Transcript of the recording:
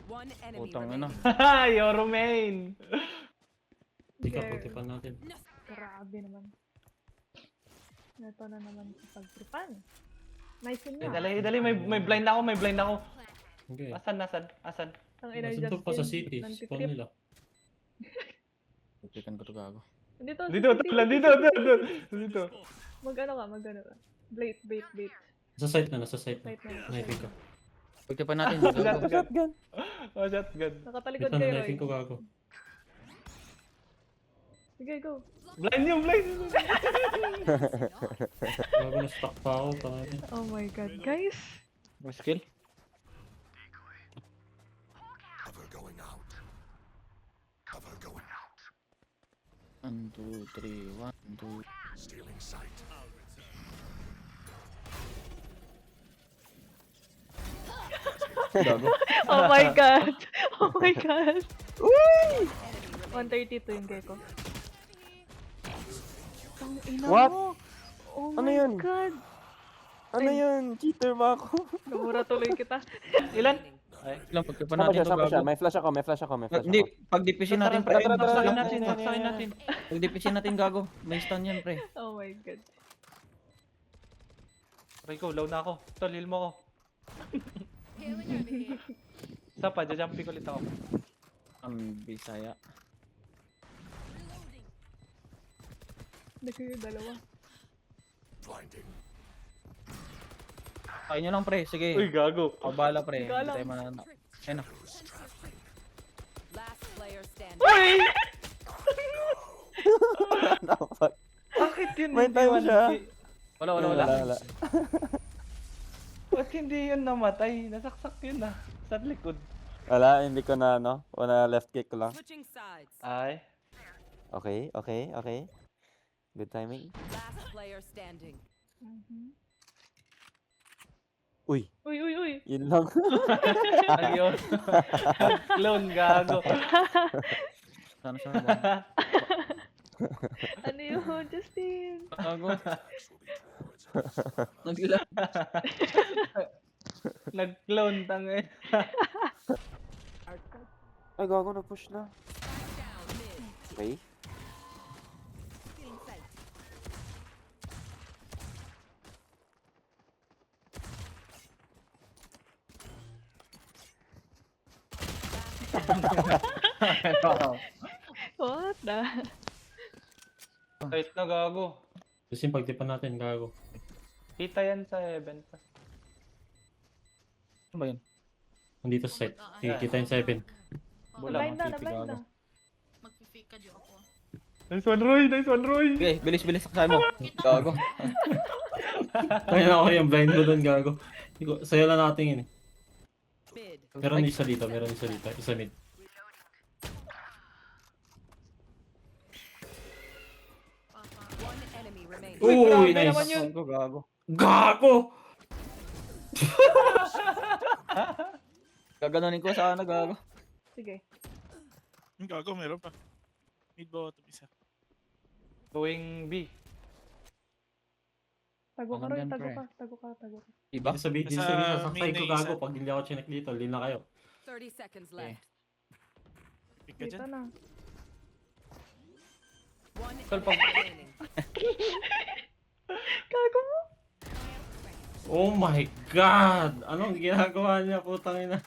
One enemy Putang ina. remaining. Haha, Yoro main. Hindi ka, Girl. pagtipan natin. Grabe naman. Ito na naman sa pagtripan. Nice yun Eh, nga. dali, dali, may blind ako, may blind ako. Okay. Asan? Ang ina Nasaan to pa sa city? Spawn nila. Pipikan ko to gago. Dito, Dito. Mag-ano ka. Bait. Nasa site na, nasa site na. Site na. Knifing ko. Pagtipan natin, gago. Shotgun. Oh, shotgun. Nakatalikod Wait na, kayo, knifing ko Roy. gago. Sige, go. Blind yung blind. Gago na stuck pa ako. Pangin. Oh my god, guys. May skill? One, two, three, one, two. Gago. Oh my god. Oh my god. Uy! 132 yung gecko. Ang ina What? mo. Oh Ano my yun? god. Ano yun? Cheater ba ako? Namura tuloy kita. Ilan? Ay, lang pagtipan Saan ba natin siya? to Saan ba siya? gago. May flash ako. Hindi, pag dipisin natin pre. Tara, Saksakin tara, natin, tara. saksakin natin. Pag dipisin natin gago. May stun yan pre. Oh my god. Rico, low na ako. Tol, heal mo ko. Isa pa, jajumping ulit ako. Ang Bisaya. Nagkayo dalawa. Kain nyo lang pre, sige. Uy, gago. Pabala pre. Hindi ko alam. Hindi tayo manana. Ayun na. Last player standing. Bakit yun? May hindi time one siya. hit? Wala. Wala. Ba't hindi yun namatay? Nasaksak yun ah. Sa likod. Wala, hindi ko na ano. Wala left kick ko lang. Switching sides. Ay. Okay. Good timing. Last player standing. Uy, Uy. yun lang. Ayun. Clone, gago. Sana siya ba? Ano yun, Justin? Gago. Nagila. Nag-clone, tangin. Ay, gago, nag-push na. Okay. What the? Kahit na gago. Kasi yung pagtipan natin gago. Kita yan sa heaven pa. Ano ba yun? Nandito sa site. Kikita yung 7. Wala, Nablind na, mga nablind gago. na. Magpipika di ako. Nice one, Roy! Nice one, Roy! Okay, bilis. Saksakin mo. Gago. Kaya ako yung blind mo doon gago. Sayo lang natin yun eh. Mid. Meron isa dito. Isa mid. One enemy remaining. Uy, grabe naman nice. yun. Gago. Gago! Gaganunin ko sana gago. Sige. Ang gago, meron pa. Mid bottom isa. Going B. Tago ka, Alam Roy. yan, Tago pre. ka. Diba? Di sabi, Nasa sasakay main ko na gago. isa. Pag hindi ako chinek dito, hindi na kayo. 30 seconds left. Pika Dito dyan. na. One Tol, enemy remaining. Gago mo. Oh my god! Anong ginagawa niya? Putang ina.